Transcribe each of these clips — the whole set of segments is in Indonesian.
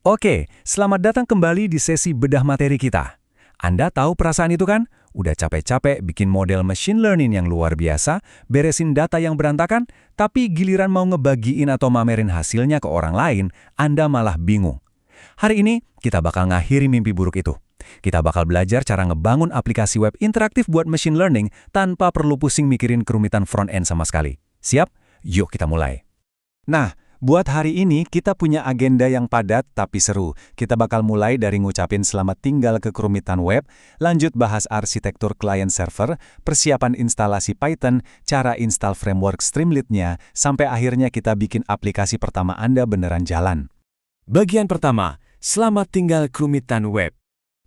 Oke, selamat datang kembali di sesi bedah materi kita. Anda tahu perasaan itu kan? Udah capek-capek bikin model machine learning yang luar biasa, beresin data yang berantakan, tapi giliran mau ngebagiin atau mamerin hasilnya ke orang lain, Anda malah bingung. Hari ini, kita bakal ngakhiri mimpi buruk itu. Kita bakal belajar cara ngebangun aplikasi web interaktif buat machine learning tanpa perlu pusing mikirin kerumitan front-end sama sekali. Siap? Yuk kita mulai. Nah, buat hari ini kita punya agenda yang padat tapi seru. Kita bakal mulai dari ngucapin selamat tinggal ke kerumitan web, lanjut bahas arsitektur client-server, persiapan instalasi Python, cara install framework Streamlit-nya, sampai akhirnya kita bikin aplikasi pertama Anda beneran jalan. Bagian pertama, selamat tinggal kerumitan web.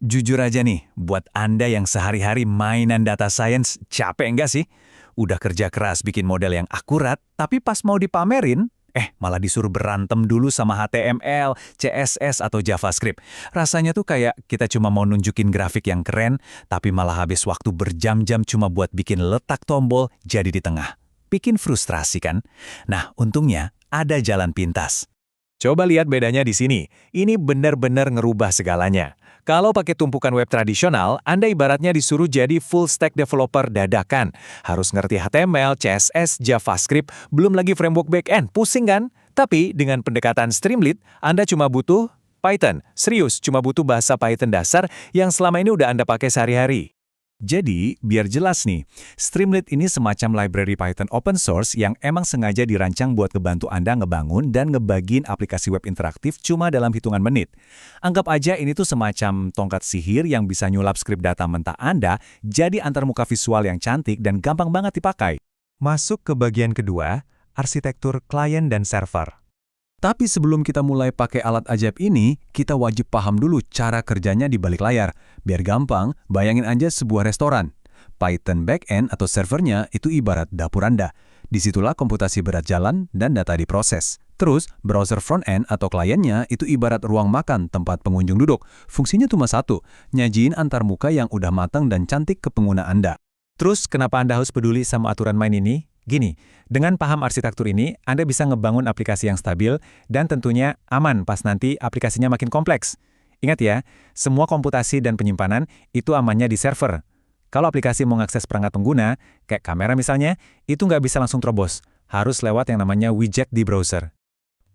Jujur aja nih, buat Anda yang sehari-hari mainan data science, capek nggak sih? Udah kerja keras bikin model yang akurat, tapi pas mau dipamerin, malah disuruh berantem dulu sama HTML, CSS, atau JavaScript. Rasanya tuh kayak kita cuma mau nunjukin grafik yang keren, tapi malah habis waktu berjam-jam cuma buat bikin letak tombol jadi di tengah. Bikin frustrasi kan? Nah, untungnya ada jalan pintas. Coba lihat bedanya di sini. Ini benar-benar ngerubah segalanya. Kalau pakai tumpukan web tradisional, Anda ibaratnya disuruh jadi full stack developer dadakan. Harus ngerti HTML, CSS, JavaScript, belum lagi framework backend. Pusing kan? Tapi dengan pendekatan Streamlit, Anda cuma butuh Python. Serius, cuma butuh bahasa Python dasar yang selama ini udah Anda pakai sehari-hari. Jadi, biar jelas nih, Streamlit ini semacam library Python open source yang emang sengaja dirancang buat ngebantu Anda ngebangun dan ngebagiin aplikasi web interaktif cuma dalam hitungan menit. Anggap aja ini tuh semacam tongkat sihir yang bisa nyulap skrip data mentah Anda jadi antarmuka visual yang cantik dan gampang banget dipakai. Masuk ke bagian kedua, arsitektur klien dan server. Tapi sebelum kita mulai pakai alat ajaib ini, kita wajib paham dulu cara kerjanya di balik layar. Biar gampang, bayangin aja sebuah restoran. Python backend atau servernya itu ibarat dapur Anda. Disitulah komputasi berat jalan dan data diproses. Terus, browser frontend atau kliennya itu ibarat ruang makan tempat pengunjung duduk. Fungsinya cuma satu, nyajiin antarmuka yang udah matang dan cantik ke pengguna Anda. Terus, kenapa Anda harus peduli sama aturan main ini? Gini, dengan paham arsitektur ini, Anda bisa ngebangun aplikasi yang stabil dan tentunya aman pas nanti aplikasinya makin kompleks. Ingat ya, semua komputasi dan penyimpanan itu amannya di server. Kalau aplikasi mau ngakses perangkat pengguna, kayak kamera misalnya, itu nggak bisa langsung terobos. Harus lewat yang namanya widget di browser.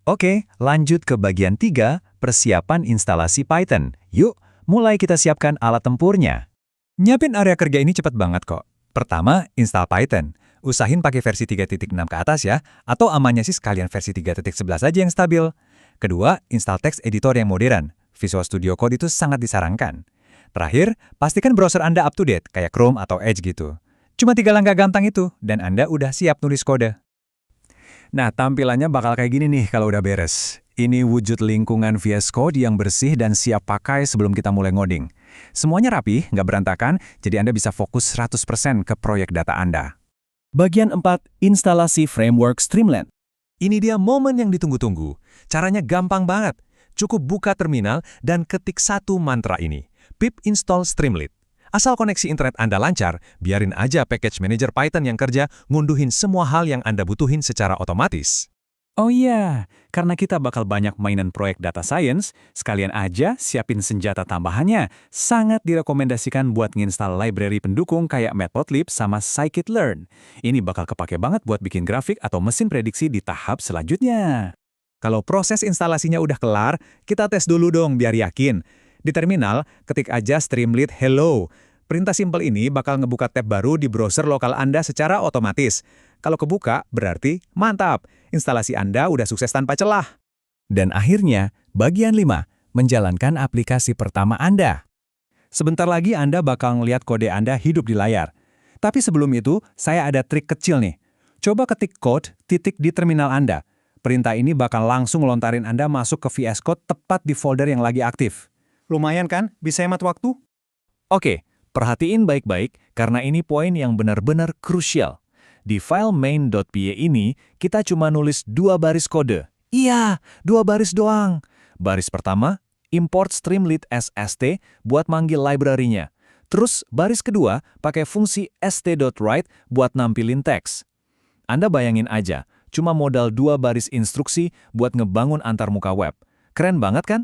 Oke, lanjut ke bagian 3, persiapan instalasi Python. Yuk, mulai kita siapkan alat tempurnya. Nyiapin area kerja ini cepat banget kok. Pertama, install Python. Usahin pakai versi 3.6 ke atas ya, atau amannya sih sekalian versi 3.11 aja yang stabil. Kedua, install text editor yang modern. Visual Studio Code itu sangat disarankan. Terakhir, pastikan browser Anda up to date, kayak Chrome atau Edge gitu. Cuma 3 langkah gampang itu, dan Anda udah siap nulis kode. Nah, tampilannya bakal kayak gini nih kalau udah beres. Ini wujud lingkungan VS Code yang bersih dan siap pakai sebelum kita mulai ngoding. Semuanya rapi, nggak berantakan, jadi Anda bisa fokus 100% ke proyek data Anda. Bagian 4, instalasi framework Streamlit. Ini dia momen yang ditunggu-tunggu. Caranya gampang banget. Cukup buka terminal dan ketik satu mantra ini. Pip install Streamlit. Asal koneksi internet Anda lancar, biarin aja package manager Python yang kerja ngunduhin semua hal yang Anda butuhin secara otomatis. Oh iya, karena kita bakal banyak mainan proyek data science, sekalian aja siapin senjata tambahannya. Sangat direkomendasikan buat nginstal library pendukung kayak Matplotlib sama scikit-learn. Ini bakal kepake banget buat bikin grafik atau mesin prediksi di tahap selanjutnya. Kalau proses instalasinya udah kelar, kita tes dulu dong biar yakin. Di terminal, ketik aja Streamlit Hello. Perintah simpel ini bakal ngebuka tab baru di browser lokal Anda secara otomatis. Kalau kebuka, berarti mantap, instalasi Anda udah sukses tanpa celah. Dan akhirnya, bagian 5, menjalankan aplikasi pertama Anda. Sebentar lagi Anda bakal ngeliat kode Anda hidup di layar. Tapi sebelum itu, saya ada trik kecil nih. Coba ketik code titik di terminal Anda. Perintah ini bakal langsung lontarin Anda masuk ke VS Code tepat di folder yang lagi aktif. Lumayan kan? Bisa hemat waktu? Oke, perhatiin baik-baik karena ini poin yang benar-benar krusial. Di file main.py ini, kita cuma nulis 2 baris kode. Iya, 2 baris doang. Baris pertama, import Streamlit SST buat manggil library-nya. Terus, baris kedua, pakai fungsi st.write buat nampilin teks. Anda bayangin aja, cuma modal 2 baris instruksi buat ngebangun antarmuka web. Keren banget kan?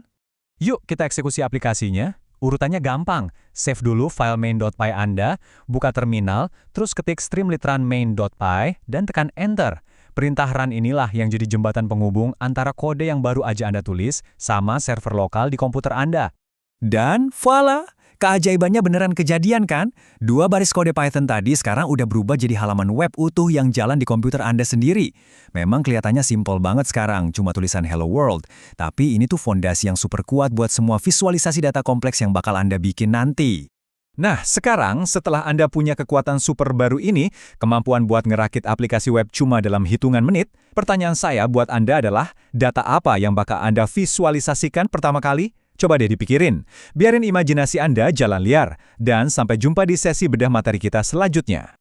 Yuk kita eksekusi aplikasinya. Urutannya gampang. Save dulu file main.py Anda, buka terminal, terus ketik streamlit run main.py, dan tekan Enter. Perintah run inilah yang jadi jembatan penghubung antara kode yang baru aja Anda tulis sama server lokal di komputer Anda. Dan voila! Keajaibannya beneran kejadian kan? 2 baris kode Python tadi sekarang udah berubah jadi halaman web utuh yang jalan di komputer Anda sendiri. Memang kelihatannya simpel banget sekarang, cuma tulisan Hello World. Tapi ini tuh fondasi yang super kuat buat semua visualisasi data kompleks yang bakal Anda bikin nanti. Nah, sekarang setelah Anda punya kekuatan super baru ini, kemampuan buat ngerakit aplikasi web cuma dalam hitungan menit, pertanyaan saya buat Anda adalah, data apa yang bakal Anda visualisasikan pertama kali? Coba deh dipikirin. Biarin imajinasi Anda jalan liar. Dan sampai jumpa di sesi bedah materi kita selanjutnya.